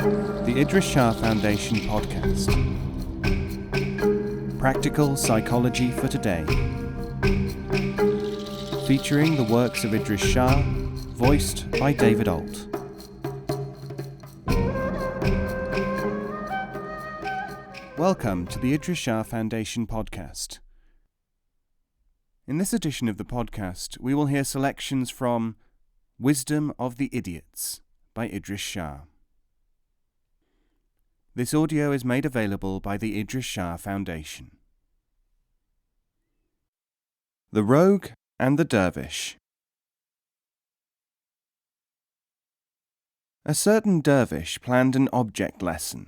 The Idries Shah Foundation podcast. Practical Psychology for Today. Featuring the works of Idries Shah, voiced by David Ault. Welcome to the Idries Shah Foundation podcast. In this edition of the podcast, we will hear selections from Wisdom of the Idiots by Idries Shah. This audio is made available by the Idries Shah Foundation. The Rogue and the Dervish. A certain dervish planned an object lesson.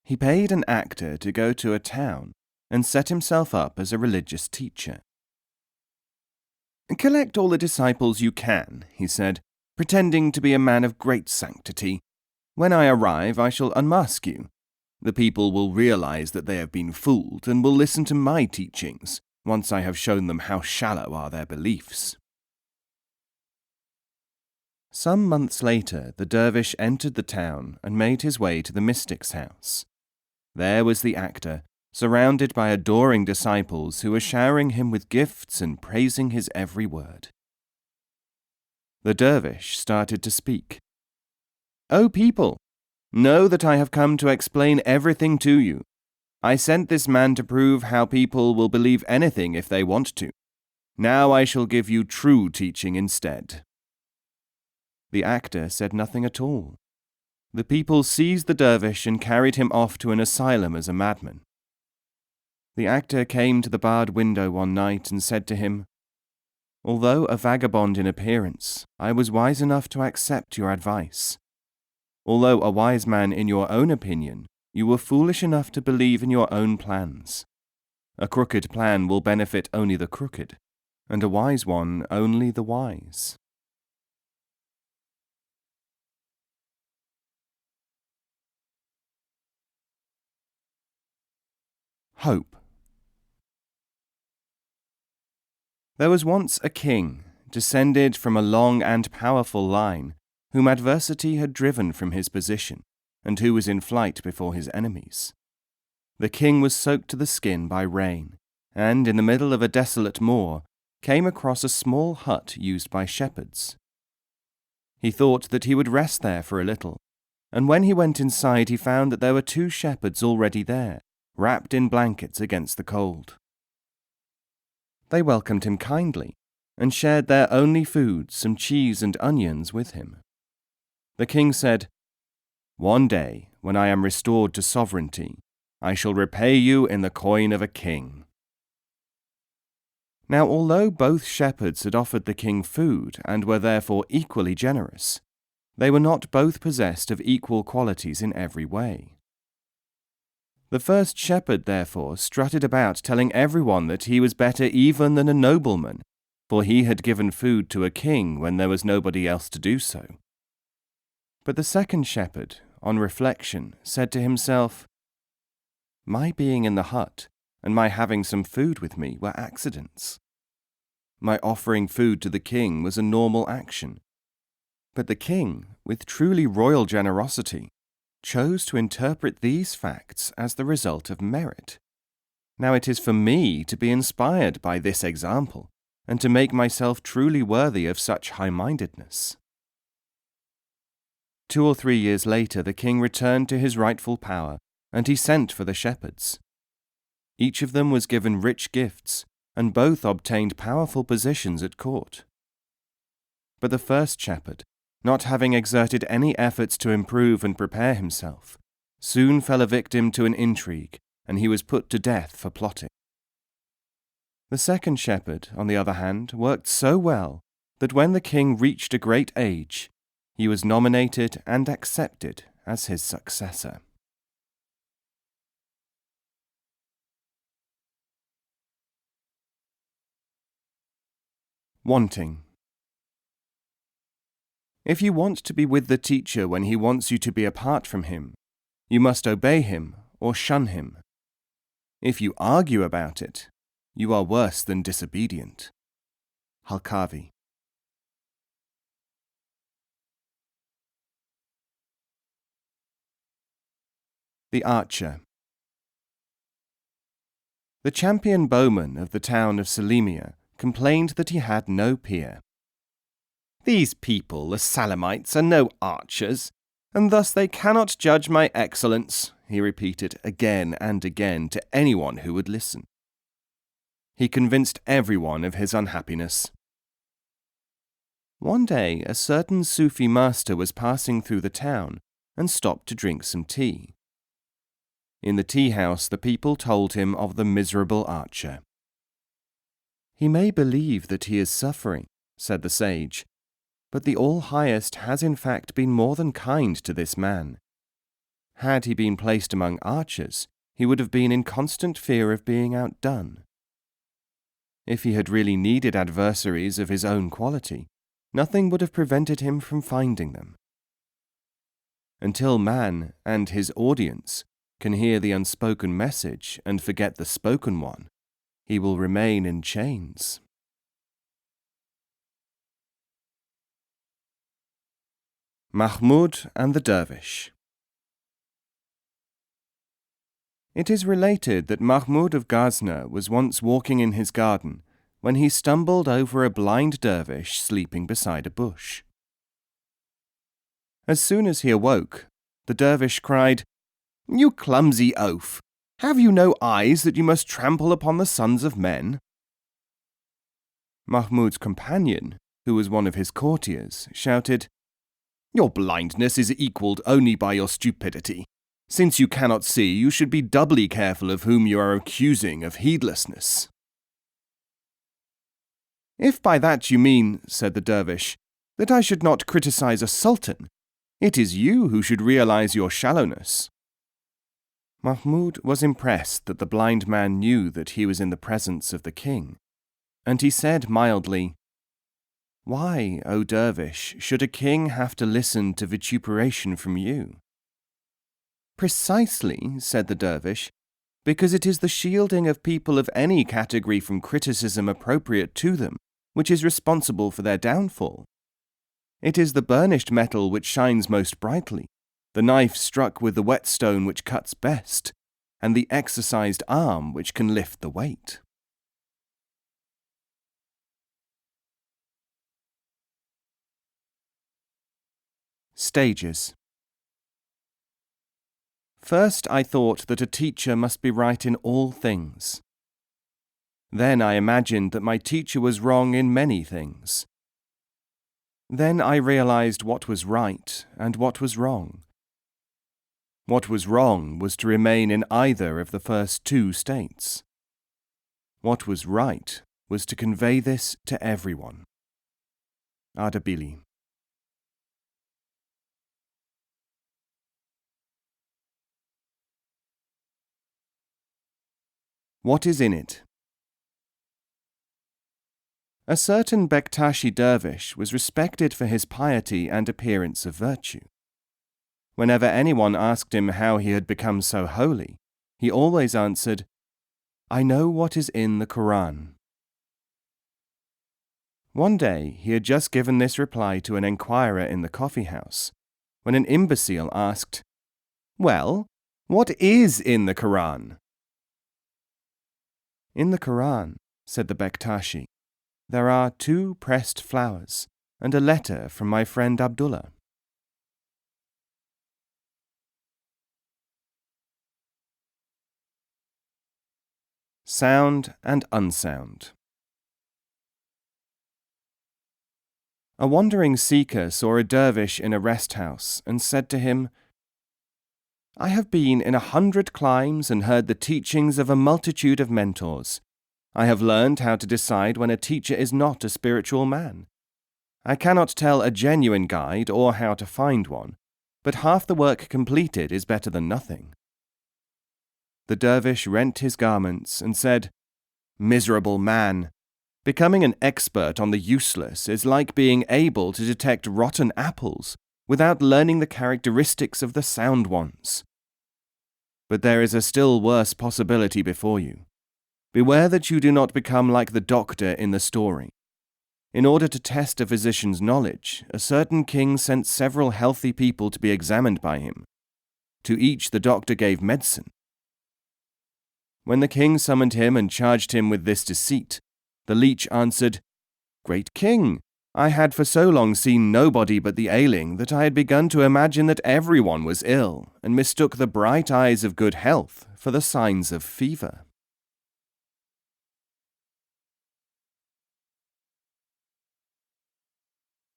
He paid an actor to go to a town and set himself up as a religious teacher. "Collect all the disciples you can," he said, "pretending to be a man of great sanctity. When I arrive, I shall unmask you. The people will realize that they have been fooled and will listen to my teachings once I have shown them how shallow are their beliefs." Some months later, the dervish entered the town and made his way to the mystic's house. There was the actor, surrounded by adoring disciples who were showering him with gifts and praising his every word. The dervish started to speak. "O people, know that I have come to explain everything to you. I sent this man to prove how people will believe anything if they want to. Now I shall give you true teaching instead." The actor said nothing at all. The people seized the dervish and carried him off to an asylum as a madman. The actor came to the barred window one night and said to him, "Although a vagabond in appearance, I was wise enough to accept your advice. Although a wise man in your own opinion, you were foolish enough to believe in your own plans. A crooked plan will benefit only the crooked, and a wise one only the wise." Hope. There was once a king, descended from a long and powerful line, whom adversity had driven from his position, and who was in flight before his enemies. The king was soaked to the skin by rain, and in the middle of a desolate moor, came across a small hut used by shepherds. He thought that he would rest there for a little, and when he went inside he found that there were 2 shepherds already there, wrapped in blankets against the cold. They welcomed him kindly, and shared their only food, some cheese and onions, with him. The king said, "One day, when I am restored to sovereignty, I shall repay you in the coin of a king." Now, although both shepherds had offered the king food and were therefore equally generous, they were not both possessed of equal qualities in every way. The first shepherd, therefore, strutted about telling everyone that he was better even than a nobleman, for he had given food to a king when there was nobody else to do so. But the second shepherd, on reflection, said to himself, "My being in the hut and my having some food with me were accidents. My offering food to the king was a normal action. But the king, with truly royal generosity, chose to interpret these facts as the result of merit. Now it is for me to be inspired by this example and to make myself truly worthy of such high-mindedness." 2 or 3 years later, the king returned to his rightful power, and he sent for the shepherds. Each of them was given rich gifts, and both obtained powerful positions at court. But the first shepherd, not having exerted any efforts to improve and prepare himself, soon fell a victim to an intrigue, and he was put to death for plotting. The second shepherd, on the other hand, worked so well that when the king reached a great age, he was nominated and accepted as his successor. Wanting. If you want to be with the teacher when he wants you to be apart from him, you must obey him or shun him. If you argue about it, you are worse than disobedient. Halkavi. The Archer. The champion bowman of the town of Salimia complained that he had no peer. "These people, the Salamites, are no archers, and thus they cannot judge my excellence," he repeated again and again to anyone who would listen. He convinced everyone of his unhappiness. One day, a certain Sufi master was passing through the town and stopped to drink some tea. In the tea-house, the people told him of the miserable archer. "He may believe that he is suffering," said the sage, "but the All-Highest has in fact been more than kind to this man. Had he been placed among archers, he would have been in constant fear of being outdone. If he had really needed adversaries of his own quality, nothing would have prevented him from finding them. Until man and his audience can hear the unspoken message and forget the spoken one, he will remain in chains." Mahmoud and the Dervish. It is related that Mahmoud of Ghazna was once walking in his garden when he stumbled over a blind dervish sleeping beside a bush. As soon as he awoke, the dervish cried, "You clumsy oaf! Have you no eyes that you must trample upon the sons of men?" Mahmoud's companion, who was one of his courtiers, shouted, "Your blindness is equalled only by your stupidity. Since you cannot see, you should be doubly careful of whom you are accusing of heedlessness." "If by that you mean," said the dervish, "that I should not criticize a sultan, it is you who should realize your shallowness." Mahmoud was impressed that the blind man knew that he was in the presence of the king, and he said mildly, "Why, O dervish, should a king have to listen to vituperation from you?" "Precisely," said the dervish, "because it is the shielding of people of any category from criticism appropriate to them which is responsible for their downfall. It is the burnished metal which shines most brightly, the knife struck with the whetstone which cuts best, and the exercised arm which can lift the weight." Stages. First, I thought that a teacher must be right in all things. Then I imagined that my teacher was wrong in many things. Then I realized what was right and what was wrong. What was wrong was to remain in either of the first two states. What was right was to convey this to everyone. Ardabili. What is in it? A certain Bektashi dervish was respected for his piety and appearance of virtue. Whenever anyone asked him how he had become so holy, he always answered, "I know what is in the Quran." One day he had just given this reply to an enquirer in the coffee house, when an imbecile asked, "Well, what is in the Quran?" "In the Quran," said the Bektashi, "there are 2 pressed flowers and a letter from my friend Abdullah." Sound and unsound. A wandering seeker saw a dervish in a rest house and said to him, "I have been in 100 climes and heard the teachings of a multitude of mentors. I have learned how to decide when a teacher is not a spiritual man. I cannot tell a genuine guide or how to find one, but half the work completed is better than nothing." The dervish rent his garments and said, "Miserable man! Becoming an expert on the useless is like being able to detect rotten apples without learning the characteristics of the sound ones. But there is a still worse possibility before you. Beware that you do not become like the doctor in the story. In order to test a physician's knowledge, a certain king sent several healthy people to be examined by him. To each the doctor gave medicine. When the king summoned him and charged him with this deceit, the leech answered, "Great king, I had for so long seen nobody but the ailing that I had begun to imagine that everyone was ill, and mistook the bright eyes of good health for the signs of fever."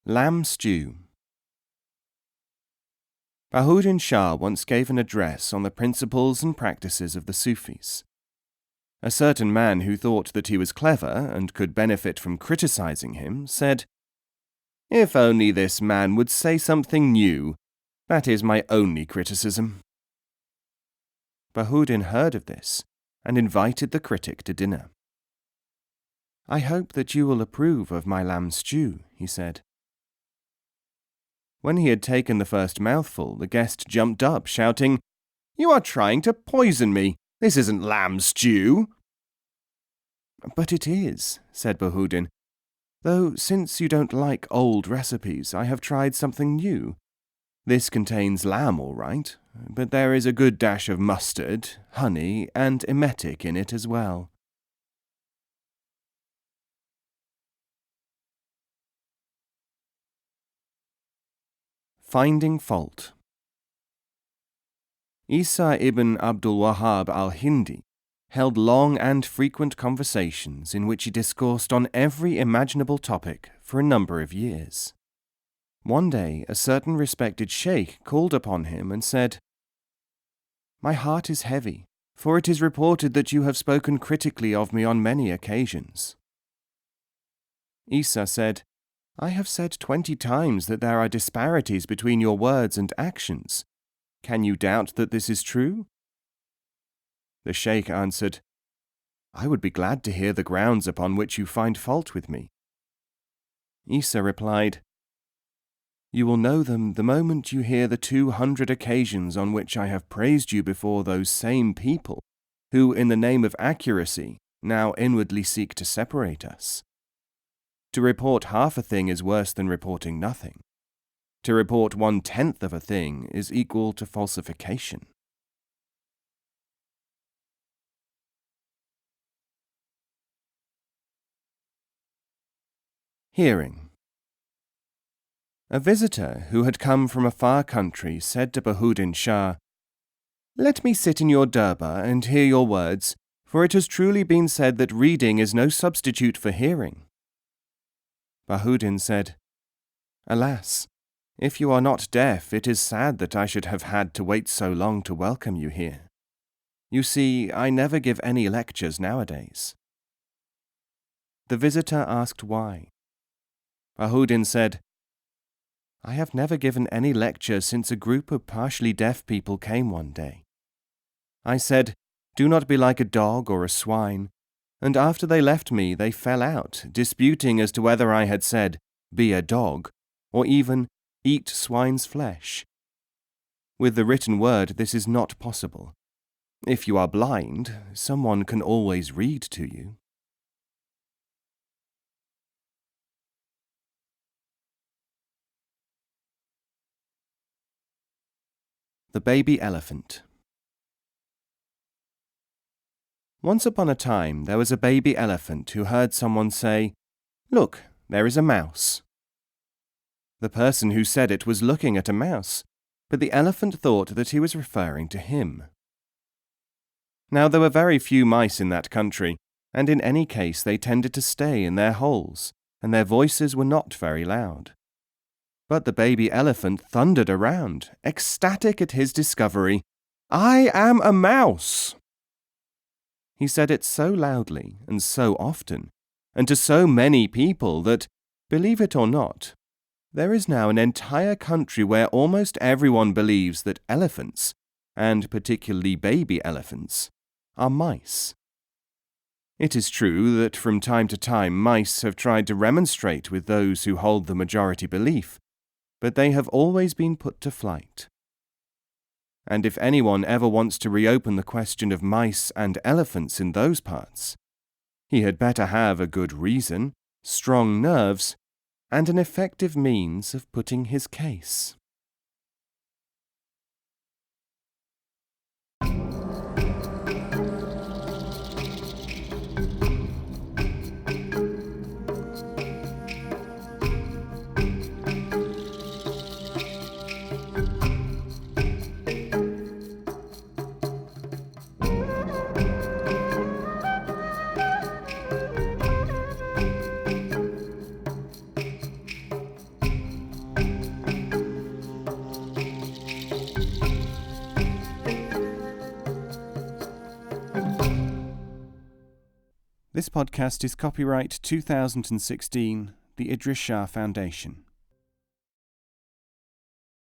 Lamb stew. Mahmoud Shah once gave an address on the principles and practices of the Sufis. A certain man who thought that he was clever and could benefit from criticizing him said, "If only this man would say something new, that is my only criticism." Bahudin heard of this and invited the critic to dinner. "I hope that you will approve of my lamb stew," he said. When he had taken the first mouthful, the guest jumped up, shouting, "You are trying to poison me! This isn't lamb stew!" "But it is," said Bahudin, "though since you don't like old recipes, I have tried something new. This contains lamb all right, but there is a good dash of mustard, honey, and emetic in it as well." Finding fault. Isa ibn Abdul Wahhab al-Hindi held long and frequent conversations in which he discoursed on every imaginable topic for a number of years. One day, a certain respected sheikh called upon him and said, "My heart is heavy, for it is reported that you have spoken critically of me on many occasions." Isa said, "I have said 20 times that there are disparities between your words and actions. Can you doubt that this is true?" The sheikh answered, "I would be glad to hear the grounds upon which you find fault with me." Isa replied, "You will know them the moment you hear the 200 occasions on which I have praised you before those same people, who, in the name of accuracy, now inwardly seek to separate us. To report half a thing is worse than reporting nothing. To report 1/10 of a thing is equal to falsification." Hearing. A visitor who had come from a far country said to Bahudin Shah, "Let me sit in your durbar and hear your words, for it has truly been said that reading is no substitute for hearing." Bahudin said, "Alas, if you are not deaf, it is sad that I should have had to wait so long to welcome you here. You see, I never give any lectures nowadays." The visitor asked why. Bahudin said, "I have never given any lecture since a group of partially deaf people came one day. I said, 'Do not be like a dog or a swine,' and after they left me, they fell out, disputing as to whether I had said, 'Be a dog,' or even, 'Eat swine's flesh.' With the written word, this is not possible. If you are blind, someone can always read to you." The baby elephant. Once upon a time, there was a baby elephant who heard someone say, "Look, there is a mouse." The person who said it was looking at a mouse, but the elephant thought that he was referring to him. Now there were very few mice in that country, and in any case they tended to stay in their holes, and their voices were not very loud. But the baby elephant thundered around, ecstatic at his discovery. "I am a mouse!" He said it so loudly and so often, and to so many people that, believe it or not, there is now an entire country where almost everyone believes that elephants, and particularly baby elephants, are mice. It is true that from time to time mice have tried to remonstrate with those who hold the majority belief, but they have always been put to flight. And if anyone ever wants to reopen the question of mice and elephants in those parts, he had better have a good reason, strong nerves, and an effective means of putting his case. This podcast is copyright 2016, the Idries Shah Foundation.